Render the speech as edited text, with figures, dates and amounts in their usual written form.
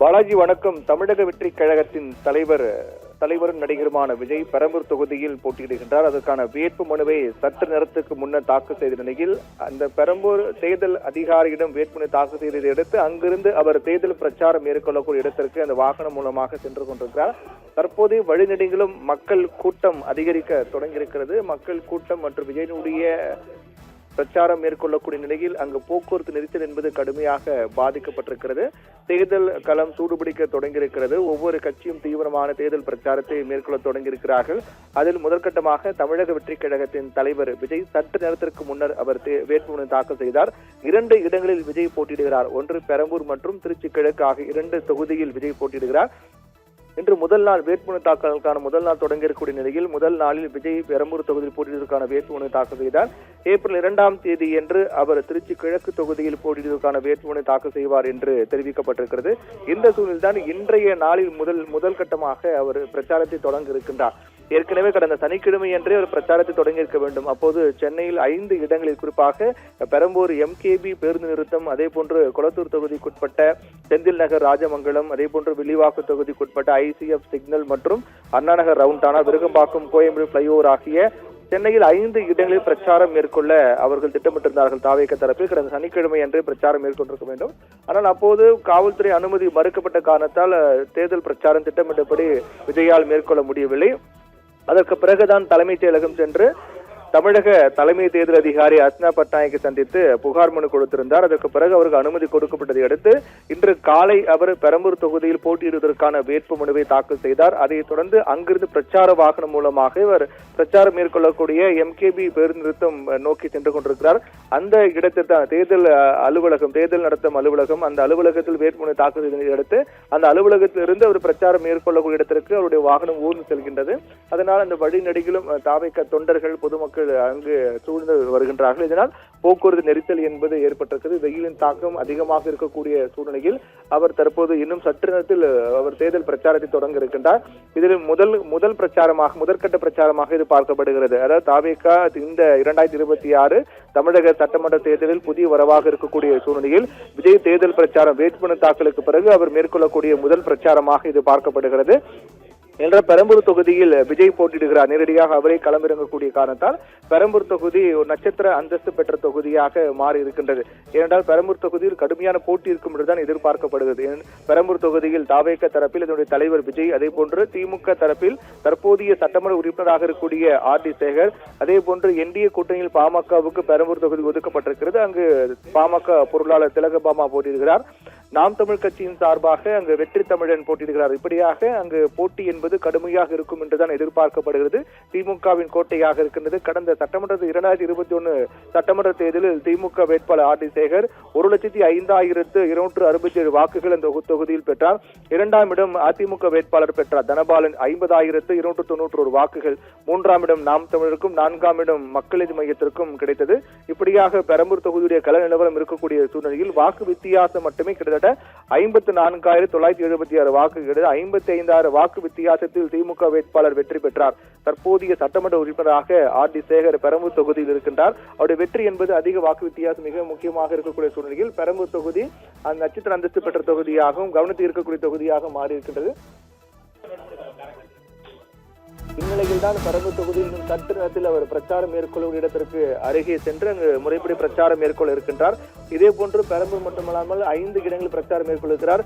பாலாஜி வணக்கம். தமிழக வெற்றி கழகத்தின் தலைவரும் நடிகருமான விஜய் பெரம்பூர் தொகுதியில் போட்டியிடுகின்றார். அதற்கான வேட்பு மனுவை சற்று நேரத்துக்கு முன்னர் தாக்கல் செய்த நிலையில் அந்த பெரம்பூர் தேர்தல் அதிகாரியிடம் வேட்புமனு தாக்கல் செய்ததை அடுத்து அங்கிருந்து அவர் தேர்தல் பிரச்சாரம் மேற்கொள்ளக்கூடிய இடத்திற்கு அந்த வாகனம் மூலமாக சென்று கொண்டிருக்கிறார். தற்போது வழிநெடுங்கிலும் மக்கள் கூட்டம் அதிகரிக்க தொடங்கியிருக்கிறது. மக்கள் கூட்டம் மற்றும் விஜயனுடைய பிரச்சாரம் மேற்கொள்ளக்கூடிய நிலையில் அங்கு போக்குவரத்து நெரிசல் என்பது கடுமையாக பாதிக்கப்பட்டிருக்கிறது. தேர்தல் களம் சூடுபிடிக்க தொடங்கியிருக்கிறது. ஒவ்வொரு கட்சியும் தீவிரமான தேர்தல் பிரச்சாரத்தை மேற்கொள்ள தொடங்கியிருக்கிறார்கள். அதில் முதற்கட்டமாக தமிழக வெற்றி கழகத்தின் தலைவர் விஜய் சற்று நேரத்திற்கு முன்னர் அவர் வேட்புமனு தாக்கல் செய்தார். 2 இடங்களில் விஜய் போட்டியிடுகிறார். ஒன்று பெரம்பூர் மற்றும் திருச்சி கிழக்கு ஆகிய 2 தொகுதியில் விஜய் போட்டியிடுகிறார். இன்று முதல் நாள் வேட்புமனு தாக்கலுக்கான முதல் நாள் தொடங்கியிருக்கூடிய நிலையில் முதல் நாளில் விஜய் பெரம்பூர் தொகுதியில் போட்டியிடுவதற்கான வேட்புமனு தாக்கல் செய்தார். ஏப்ரல் 2ஆம் தேதி என்று அவர் திருச்சி கிழக்கு தொகுதியில் போட்டியிடுவதற்கான வேட்புமனு தாக்கல் செய்வார் என்று தெரிவிக்கப்பட்டிருக்கிறது. இந்த சூழலில்தான் இன்றைய நாளில் முதல் கட்டமாக அவர் பிரச்சாரத்தை தொடங்க இருக்கின்றார். ஏற்கனவே கடந்த சனிக்கிழமை என்றே ஒரு பிரச்சாரத்தை தொடங்கியிருக்க வேண்டும். அப்போது சென்னையில் 5 இடங்களில் குறிப்பாக பெரம்பூர் எம்கேபி பேருந்து நிறுத்தம், அதே போன்று கொளத்தூர் தொகுதிக்குட்பட்ட செந்தில் நகர் ராஜமங்கலம், அதே போன்று வில்லிவாக்கு தொகுதிக்குட்பட்ட ஐசிஎஃப் சிக்னல் மற்றும் அண்ணாநகர் ரவுண்டானா, விருகம்பாக்கம், கோயம்பேடு பிளைஓவர் ஆகிய சென்னையில் 5 இடங்களில் பிரச்சாரம் மேற்கொள்ள அவர்கள் திட்டமிட்டிருந்தார்கள். தாவேக தரப்பில் கடந்த சனிக்கிழமை அன்றே பிரச்சாரம் மேற்கொண்டிருக்க வேண்டும். ஆனால் அப்போது காவல்துறை அனுமதி மறுக்கப்பட்ட காரணத்தால் தேர்தல் பிரச்சாரம் திட்டமிட்டபடி விஜயால் மேற்கொள்ள முடியவில்லை. அதற்கு பிறகுதான் தலைமைச் செயலகம் சென்று தமிழக தலைமை தேர்தல் அதிகாரி அர்ச்சனா பட்நாயக்கை சந்தித்து புகார் மனு கொடுத்திருந்தார். அதற்கு பிறகு அவருக்கு அனுமதி கொடுக்கப்பட்டதை அடுத்து இன்று காலை அவர் பெரம்பூர் தொகுதியில் போட்டியிடுவதற்கான வேட்பு மனுவை தாக்கல் செய்தார். அதைத் தொடர்ந்து அங்கிருந்து பிரச்சார வாகனம் மூலமாக இவர் பிரச்சாரம் மேற்கொள்ளக்கூடிய எம்கேபி பேருந்து நிறுத்தம் நோக்கி சென்று கொண்டிருக்கிறார். அந்த இடத்தில் தான் தேர்தல் நடத்தும் அலுவலகம், அந்த அலுவலகத்தில் வேட்புமனு தாக்கல் செய்ததை அடுத்து அந்த அலுவலகத்திலிருந்து அவர் பிரச்சாரம் மேற்கொள்ளக்கூடிய இடத்திற்கு அவருடைய வாகனம் ஊர்ந்து செல்கின்றது. அதனால் அந்த வழிநெடுகிலும் தாவேக தொண்டர்கள், பொதுமக்கள் அங்கு சூழ்ந்து வருகின்றார்கள். இதனால் போக்குவரத்து நெரிசல் என்பது ஏற்பட்டிருக்கிறது. வெயிலின் தாக்கம் அதிகமாக இருக்கக்கூடிய சூழ்நிலையில் அவர் தற்போது இன்னும் சற்று நேரத்தில் அவர் தேர்தல் பிரச்சாரத்தை தொடங்க இருக்கின்றார். இதில் முதற்கட்ட பிரச்சாரமாக இது பார்க்கப்படுகிறது. அதாவது தாவேகா இந்த 2026 தமிழக சட்டமன்ற தேர்தலில் புதிய வரவாக இருக்கக்கூடிய சூழ்நிலையில் விஜய் தேர்தல் பிரச்சாரம் வேட்புமனு தாக்கலுக்கு பிறகு அவர் மேற்கொள்ளக்கூடிய முதல் பிரச்சாரமாக இது பார்க்கப்படுகிறது. என்ற பெரம்பூர் தொகுதியில் விஜய் போட்டியிடுகிறார். நேரடியாக அவரே களமிறங்கக்கூடிய காரணத்தால் பெரம்பூர் தொகுதி ஒரு நட்சத்திர அந்தஸ்து பெற்ற தொகுதியாக மாறி இருக்கின்றது. ஏனென்றால் பெரம்பூர் தொகுதியில் கடுமையான போட்டி இருக்கும் என்றுதான் எதிர்பார்க்கப்படுகிறது. பெரம்பூர் தொகுதியில் தாவேக தரப்பில் இதனுடைய தலைவர் விஜய், அதே போன்று திமுக தரப்பில் தற்போதைய சட்டமன்ற உறுப்பினராக இருக்கக்கூடிய ஆர்.டி. சேகர், அதே போன்று என்டிஏ கூட்டணியில் பாமகவுக்கு பெரம்பூர் தொகுதி ஒதுக்கப்பட்டிருக்கிறது. அங்கு பாமக பொருளாளர் திலகபாமா போட்டியிடுகிறார். நாம் தமிழ் கட்சியின் சார்பாக அங்கு வெற்றி தமிழன் போட்டியிடுகிறார். இப்படியாக அங்கு போட்டி என்பது கடுமையாக இருக்கும் என்றுதான் எதிர்பார்க்கப்படுகிறது. திமுகவின் கோட்டையாக இருக்கின்றது. கடந்த சட்டமன்ற 2021 சட்டமன்ற தேர்தலில் திமுக வேட்பாளர் ஆர்.டி. சேகர் 1,05,267 வாக்குகள் அந்த தொகுதியில் பெற்றார். 2ஆம் இடம் அதிமுக வேட்பாளர் பெற்றார் தனபாலன் 50,291 வாக்குகள். 3ஆம் இடம் நாம் தமிழருக்கும் 4ஆம் இடம் மக்கள் நீதி மையத்திற்கும் கிடைத்தது. இப்படியாக பெரம்பூர் தொகுதியுடைய கள நிலவரம் இருக்கக்கூடிய சூழ்நிலையில் வாக்கு வித்தியாசம் மட்டுமே கிட்டத்தட்ட 54,976 வாக்குகள், 55,000 வாக்கு வித்தியாசத்தில் திமுக வேட்பாளர் வெற்றி பெற்றார். தற்போதைய சட்டமன்ற உறுப்பினராக ஆர்.டி. சேகர் பெரம்பூர் தொகுதியில் இருக்கின்றார். அவருடைய வெற்றி என்பது அதிக வாக்கு வித்தியாசம் மிக முக்கியமாக இருக்கக்கூடிய சூழ்நிலையில் பெரம்பூர் தொகுதி அந்த நட்சத்திர அந்தஸ்து பெற்ற தொகுதியாகவும் கவனத்தில் இருக்கக்கூடிய தொகுதியாக மாறி இருக்கின்றது. இந்நிலையில் தான் பெரம்பூர் தொகுதியில் சற்று நேரத்தில் அவர் பிரச்சாரம் மேற்கொள்ளும் இடத்திற்கு அருகே சென்று அங்கு முறைப்படி பிரச்சாரம் மேற்கொள்ள இருக்கின்றார். இதே போன்று பெரம்பூர் மட்டுமல்லாமல் 5 இடங்களில் பிரச்சாரம் மேற்கொள்கிறார்.